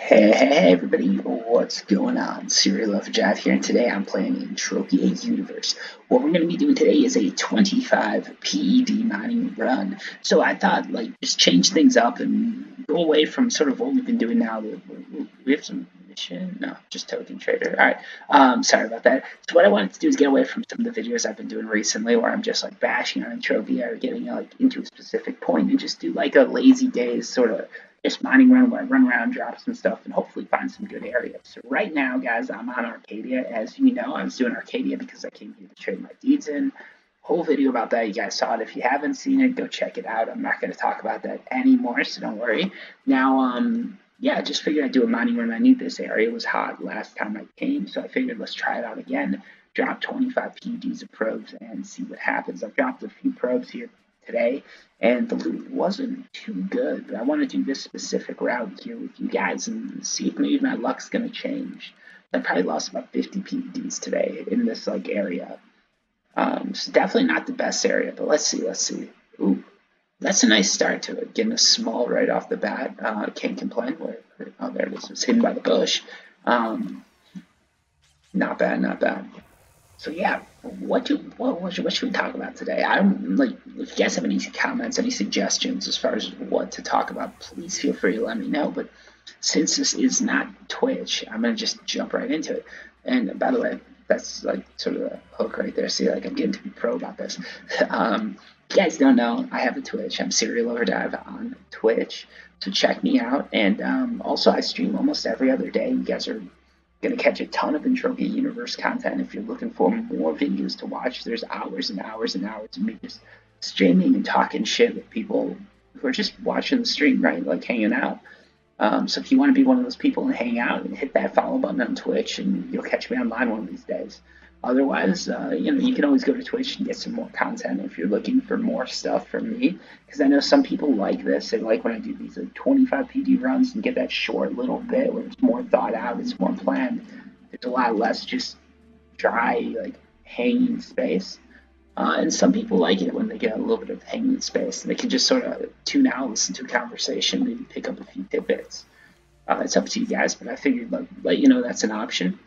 Hey everybody, what's going on? Serial Lover Jive here, and today I'm playing Entropia Universe. What we're going to be doing today is a 25 PED mining run. So I thought, just change things up and go away from sort of what we've been doing now. We have some mission? No, just token trader. Alright, sorry about that. So what I wanted to do is get away from some of the videos I've been doing recently where I'm just bashing on Entropia or getting into a specific point and just do a lazy days sort of just mining run where I run around, drop some stuff, and hopefully find some good areas. So right now, guys, I'm on Arcadia. As you know, I was doing Arcadia because I came here to trade my deeds in. Whole video about that. You guys saw it. If you haven't seen it, go check it out. I'm not going to talk about that anymore, so don't worry. Now, yeah, just figured I'd do a mining run. I knew this area was hot last time I came, so I figured let's try it out again. Drop 25 PUDs of probes and see what happens. I've dropped a few probes here today, and the loot wasn't too good, but I want to do this specific route here with you guys and see if maybe my luck's going to change. I probably lost about 50 PEDs today in this area. So definitely not the best area, but let's see. Ooh, that's a nice start to it. Getting a small right off the bat. Can't complain. Oh, there it is. It's hidden by the bush. Not bad. So yeah, what should we talk about today? I'm if you guys have any comments, any suggestions as far as what to talk about, please feel free to let me know. But since this is not Twitch, I'm gonna just jump right into it. And by the way, that's sort of a hook right there. See, I'm getting to be pro about this. If you guys don't know, I have a Twitch. I'm Serial Overdrive on Twitch, so check me out. And also, I stream almost every other day. You guys are going to catch a ton of Entropia Universe content. If you're looking for more videos to watch, there's hours and hours and hours of me just streaming and talking shit with people who are just watching the stream, right? Hanging out. So if you want to be one of those people and hang out, and hit that follow button on Twitch, and you'll catch me online one of these days. Otherwise, you can always go to Twitch and get some more content if you're looking for more stuff from me. Because I know some people like this. They like when I do these 25 PD runs and get that short little bit where it's more thought out, it's more planned. There's a lot less just dry, hanging space. And some people like it when they get a little bit of hanging space. And they can just sort of tune out, listen to a conversation, maybe pick up a few tidbits. It's up to you guys, but I figured let you know that's an option.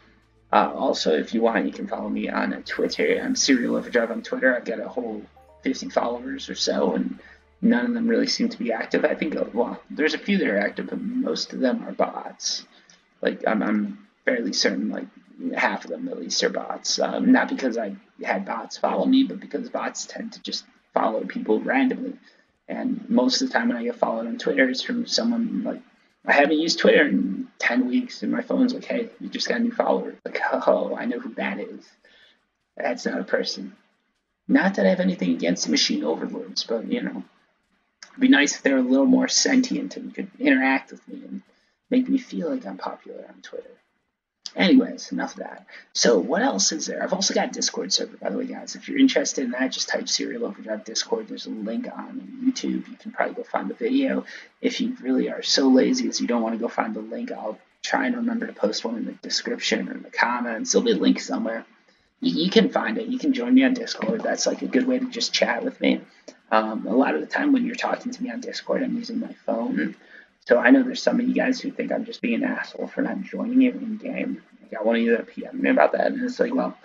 Also, if you want, you can follow me on Twitter. I'm Serial Overdrive on Twitter. I've got a whole 50 followers or so, and none of them really seem to be active. I think, well, there's a few that are active, but most of them are bots. I'm fairly certain, half of them at least are bots. Not because I had bots follow me, but because bots tend to just follow people randomly. And most of the time when I get followed on Twitter, it's from someone I haven't used Twitter in 10 weeks, and my phone's hey, you just got a new follower. Oh, I know who that is. That's not a person. Not that I have anything against the machine overlords, but, it'd be nice if they were a little more sentient and could interact with me and make me feel like I'm popular on Twitter. Anyways, enough of that. So what else is there? I've also got a Discord server, by the way, guys. If you're interested in that, just type Serial Overdrive Discord. There's a link on YouTube. You can probably go find the video. If you really are so lazy as you don't want to go find the link, I'll try and remember to post one in the description or in the comments. There'll be a link somewhere. You can find it. You can join me on Discord. That's a good way to just chat with me. A lot of the time when you're talking to me on Discord, I'm using my phone. So I know there's some of you guys who think I'm just being an asshole for not joining you in game. I want you to PM me about that, and it's well,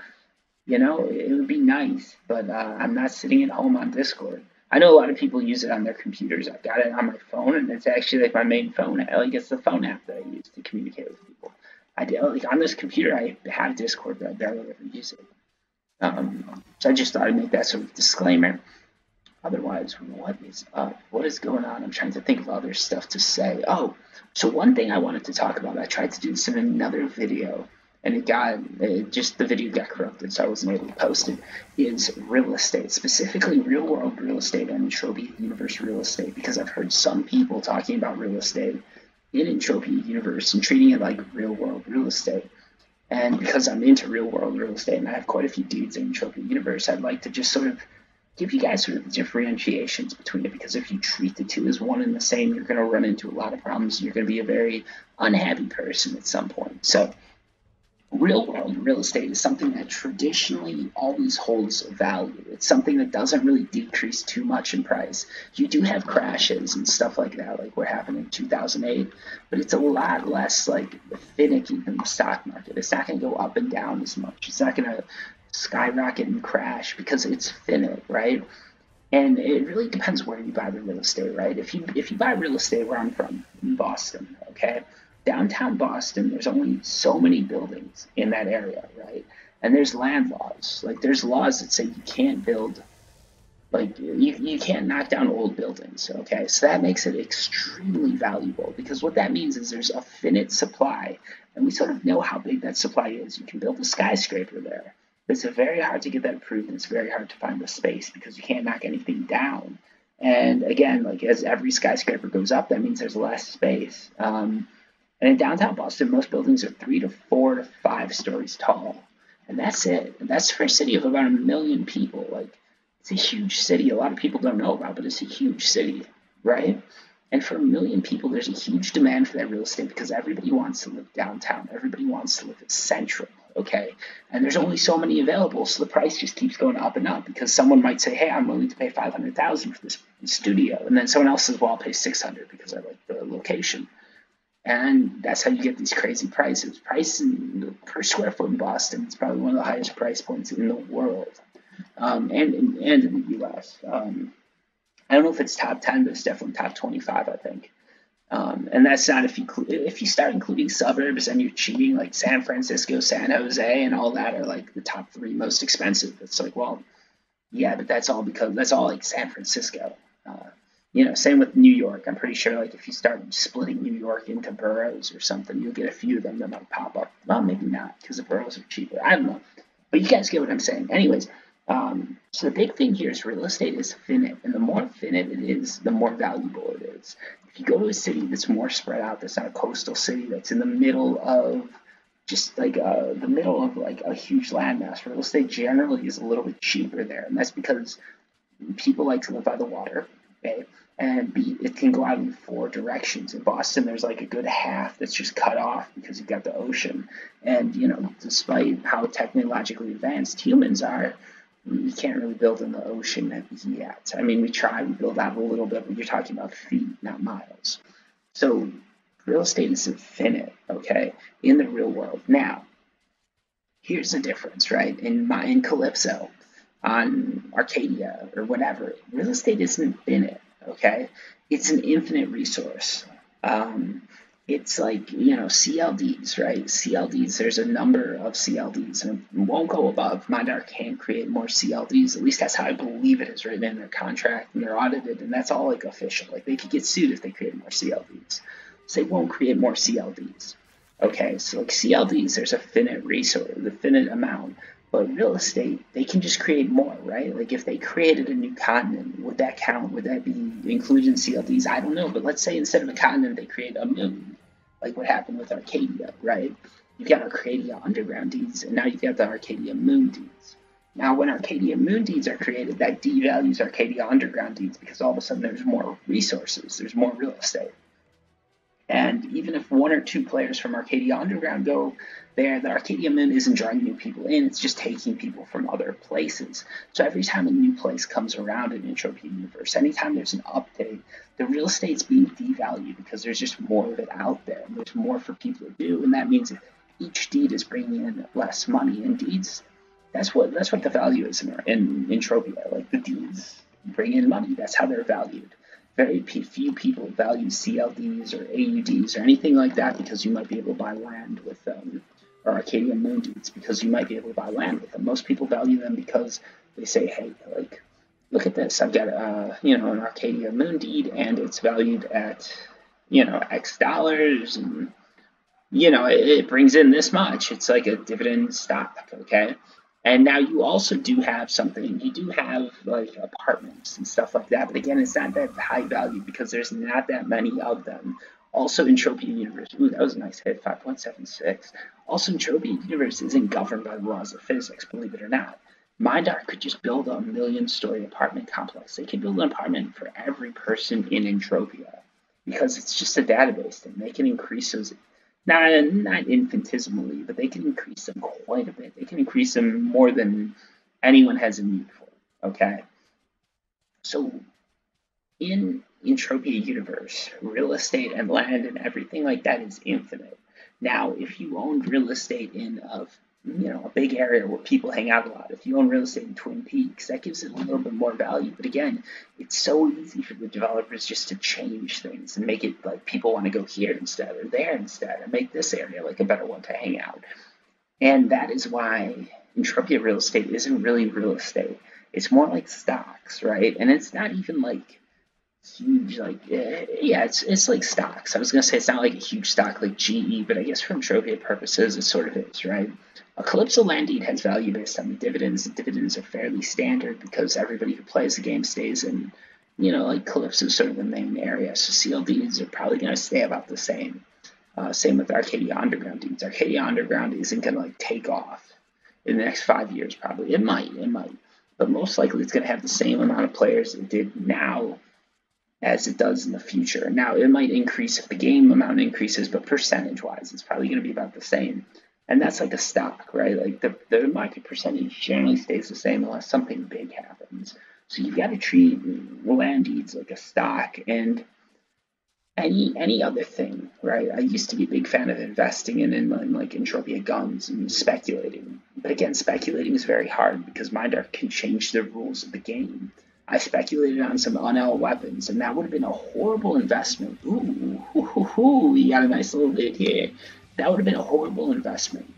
it would be nice, but I'm not sitting at home on Discord. I know a lot of people use it on their computers. I've got it on my phone, and it's actually my main phone. It's the phone app that I use to communicate with people. I do on this computer. I have Discord, but I barely ever use it. So I just thought I'd make that sort of disclaimer. Otherwise, what is up? What is going on? I'm trying to think of other stuff to say. Oh, so one thing I wanted to talk about, I tried to do this in another video, and the video got corrupted, so I wasn't able to post it, is real estate, specifically real-world real estate and Entropia Universe real estate, because I've heard some people talking about real estate in Entropia Universe and treating it like real-world real estate. And because I'm into real-world real estate and I have quite a few deeds in Entropia Universe, I'd like to just sort of give you guys sort of differentiations between it, because if you treat the two as one and the same, you're going to run into a lot of problems. You're going to be a very unhappy person at some point. So Real world real estate is something that traditionally always holds value. It's something that doesn't really decrease too much in price. You do have crashes and stuff like that, like what happened in 2008, but it's a lot less like finicky than the stock market. It's not going to go up and down as much. It's not going to skyrocket and crash because it's finite, right? And it really depends where you buy the real estate, right? If you buy real estate where I'm from, in Boston, okay, downtown Boston, there's only so many buildings in that area, right? And there's land laws. Like there's laws that say you can't build, like you can't knock down old buildings, okay? So that makes it extremely valuable because what that means is there's a finite supply, and we sort of know how big that supply is. You can build a skyscraper there. It's very hard to get that approved, and it's very hard to find the space because you can't knock anything down. And again, like as every skyscraper goes up, that means there's less space. And in downtown Boston, most buildings are 3 to 4 to 5 stories tall, and that's it. And that's for a city of about 1 million people. Like it's a huge city. A lot of people don't know about, but it's a huge city, right? And for 1 million people, there's a huge demand for that real estate because everybody wants to live downtown. Everybody wants to live at Central, okay? And there's only so many available, so the price just keeps going up and up because someone might say, "Hey, I'm willing to pay $500,000 for this studio," and then someone else says, "Well, I'll pay $600 because I like the location." And that's how you get these crazy prices. Price per square foot in Boston is probably one of the highest price points in the world, and in the U.S. I don't know if it's top 10, but it's definitely top 25, I think. And that's not if you start including suburbs and you're cheating, like San Francisco, San Jose, and all that are like the top 3 most expensive. It's like, well, yeah, but that's all like San Francisco. Same with New York. I'm pretty sure like if you start splitting New York into boroughs or something, you'll get a few of them that might pop up. Well, maybe not because the boroughs are cheaper. I don't know. But you guys get what I'm saying. Anyways, so the big thing here is real estate is finite, and the more finite it is, the more valuable it is. If you go to a city that's more spread out, that's not a coastal city, that's in the middle of just like the middle of like a huge landmass, real estate generally is a little bit cheaper there, and that's because people like to live by the water, okay? And it can go out in 4 directions. In Boston, there's like a good half that's just cut off because you've got the ocean. And, despite how technologically advanced humans are, you can't really build in the ocean yet. I mean, we build out a little bit, but you're talking about feet, not miles. So real estate is infinite, okay, in the real world. Now, here's the difference, right? In Calypso, on Arcadia, or whatever, real estate isn't infinite, okay? It's an infinite resource. It's like, CLDs, right? CLDs, there's a number of CLDs, and it won't go above. Mindar can't create more CLDs. At least that's how I believe it is written in their contract, and they're audited, and that's all like official. Like they could get sued if they create more CLDs. So they won't create more CLDs. Okay, so like CLDs, there's a finite resource, the finite amount. But real estate, they can just create more, right? Like if they created a new continent, would that count? Would that be included in CLDs? I don't know. But let's say instead of a continent, they create a moon, like what happened with Arcadia, right? You've got Arcadia underground deeds, and now you've got the Arcadia moon deeds. Now, when Arcadia moon deeds are created, that devalues Arcadia underground deeds because all of a sudden there's more resources, there's more real estate. And even if 1 or 2 players from Arcadia Underground go there, the Arcadia Moon isn't drawing new people in, it's just taking people from other places. So every time a new place comes around in Entropia Universe, anytime there's an update, the real estate's being devalued because there's just more of it out there. And there's more for people to do, and that means that each deed is bringing in less money. And deeds, that's what the value is in Entropia. Like the deeds bring in money, that's how they're valued. Very few people value CLDs or AUDs or anything like that because you might be able to buy land with them, or Arcadia Moon deeds because you might be able to buy land with them. Most people value them because they say, hey, like, look at this, I've got an Arcadia Moon deed and it's valued at X dollars, and it brings in this much. It's like a dividend stock, okay? And now you also do have something, you do have like apartments and stuff like that, but again, it's not that high value because there's not that many of them. Also, Entropia Universe, ooh, that was a nice hit, 5.76. Also, Entropia Universe isn't governed by the laws of physics, believe it or not. Mindar could just build a 1,000,000-story apartment complex. They could build an apartment for every person in Entropia because it's just a database thing. They can increase those not infinitesimally, but they can increase them quite a bit. They can increase them more than anyone has a need for. Okay, so in Entropia Universe, real estate and land and everything like that is infinite. Now, if you owned real estate in a big area where people hang out a lot, if you own real estate in Twin Peaks, that gives it a little bit more value. But again, it's so easy for the developers just to change things and make it like people want to go here instead or there instead and make this area like a better one to hang out. And that is why Entropia real estate isn't really real estate. It's more like stocks, right? And it's not even like huge, like yeah, it's like stocks. I was gonna say it's not like a huge stock like GE, but I guess for Entropia purposes, it sort of is, right? A Calypso land deed has value based on the dividends. The dividends are fairly standard because everybody who plays the game stays in, like Calypso is sort of the main area. So CLDs are probably gonna stay about the same. Same with Arcadia Underground deeds. Arcadia Underground isn't gonna like take off in the next 5 years, probably. It might, but most likely it's gonna have the same amount of players it did now as it does in the future. Now, it might increase if the game amount increases, but percentage-wise, it's probably going to be about the same. And that's like a stock, right? Like the market percentage generally stays the same unless something big happens. So you've got to treat land deeds like a stock and any other thing, right? I used to be a big fan of investing in like Entropia guns and speculating. But again, speculating is very hard because Mindark can change the rules of the game. I speculated on some UNL weapons, and that would have been a horrible investment. Ooh, we got a nice little bit here. That would have been a horrible investment.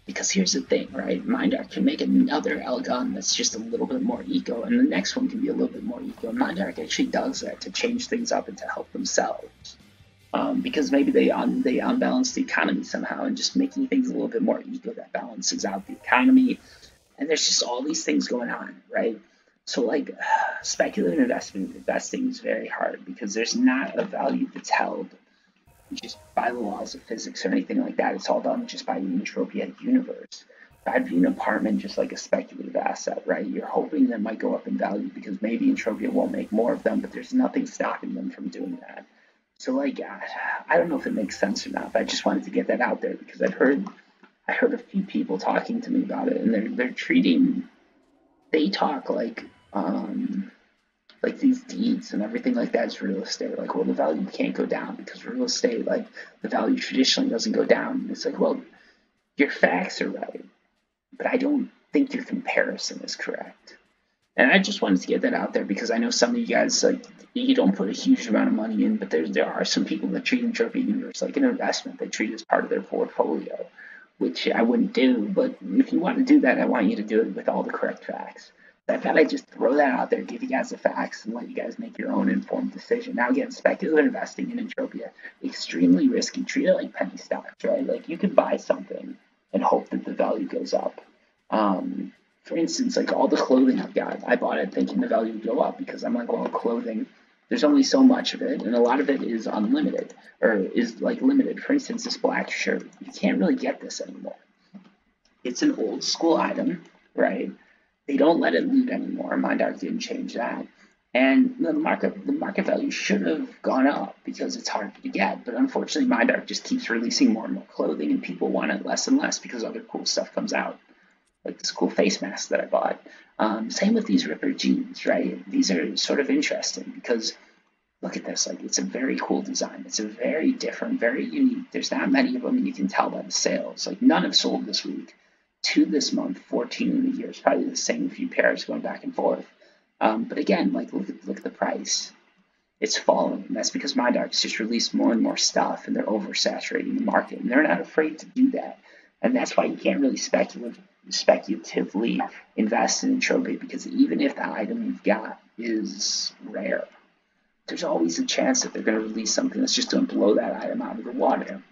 Because here's the thing, right? Mindark can make another L gun that's just a little bit more eco, and the next one can be a little bit more eco. And Mindark actually does that to change things up and to help themselves. Because maybe they unbalance the economy somehow, and just making things a little bit more eco that balances out the economy. And there's just all these things going on, right? So like speculative investing is very hard because there's not a value that's held just by the laws of physics or anything like that. It's all done just by the Entropia universe. I view an apartment just like a speculative asset, right? You're hoping that might go up in value because maybe Entropia won't make more of them, but there's nothing stopping them from doing that. So like, I don't know if it makes sense or not, but I just wanted to get that out there because I heard a few people talking to me about it, and they're treating they talk like these deeds and everything like that is real estate. Like, well, the value can't go down because real estate, like the value traditionally doesn't go down. It's like, well, your facts are right, but I don't think your comparison is correct. And I just wanted to get that out there because I know some of you guys like you don't put a huge amount of money in, but there are some people that treat Entropia Universe like an investment. They treat it as part of their portfolio, which I wouldn't do. But if you want to do that, I want you to do it with all the correct facts. I thought I'd just throw that out there, give you guys the facts, and let you guys make your own informed decision. Now, again, speculative investing in Entropia, extremely risky. Treat it like penny stocks, right? Like you could buy something and hope that the value goes up. For instance, like all the clothing I've got, I bought it thinking the value would go up because I'm like, well, clothing, there's only so much of it, and a lot of it is unlimited or is like limited. For instance, this black shirt, you can't really get this anymore. It's an old school item, right? They don't let it loot anymore. Mindark didn't change that. And the market value should have gone up because it's hard to get. But unfortunately, Mindark just keeps releasing more and more clothing, and people want it less and less because other cool stuff comes out, like this cool face mask that I bought. Same with these Ripper jeans, right? These are sort of interesting because look at this. Like it's a very cool design. It's a very different, very unique. There's not many of them, and you can tell by the sales. Like none have sold this week. 2 this month, 14 in the year. It's probably the same few pairs going back and forth. But again, like look at the price. It's falling, and that's because Mindark's just released more and more stuff, and they're oversaturating the market, and they're not afraid to do that. And that's why you can't really speculatively invest in Entropia because even if the item you've got is rare, there's always a chance that they're going to release something that's just going to blow that item out of the water.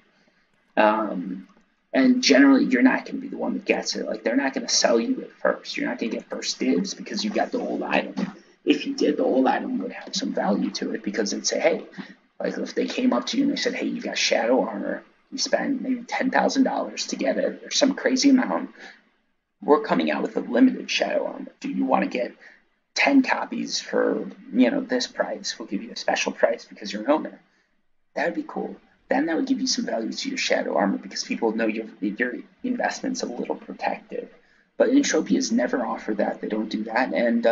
And generally, you're not going to be the one that gets it. Like, they're not going to sell you it first. You're not going to get first dibs because you got the old item. If you did, the old item would have some value to it because they'd say, hey, like if they came up to you and they said, hey, you got shadow armor, you spend maybe $10,000 to get it or some crazy amount, we're coming out with a limited shadow armor. Do you want to get 10 copies for, this price? We'll give you a special price because you're an owner. That would be cool. then that would give you some value to your shadow armor because people know your investment's a little protected. But Entropia's never offered that. They don't do that. And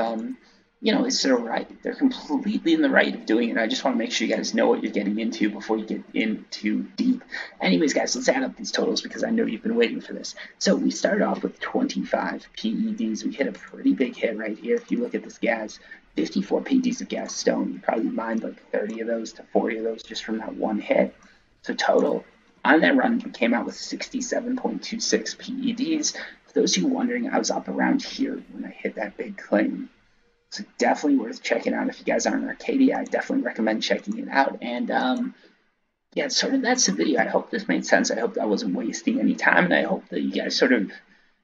it's their right. They're completely in the right of doing it. I just want to make sure you guys know what you're getting into before you get in too deep. Anyways, guys, let's add up these totals because I know you've been waiting for this. So we started off with 25 PEDs. We hit a pretty big hit right here. If you look at this gas, 54 PEDs of gas stone. You probably mined like 30 of those to 40 of those just from that one hit. So total on that run, we came out with 67.26 PEDs. For those of you wondering, I was up around here when I hit that big claim. So definitely worth checking out. If you guys aren't in Arcadia, I definitely recommend checking it out. And yeah, sort of that's the video. I hope this made sense. I hope I wasn't wasting any time, and I hope that you guys sort of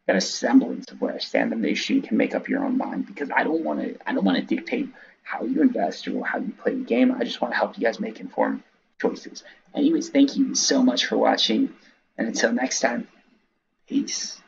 got a semblance of where I stand on the issue and can make up your own mind. Because I don't want to dictate how you invest or how you play the game. I just want to help you guys make informed choices. Anyways, thank you so much for watching, and until next time, peace.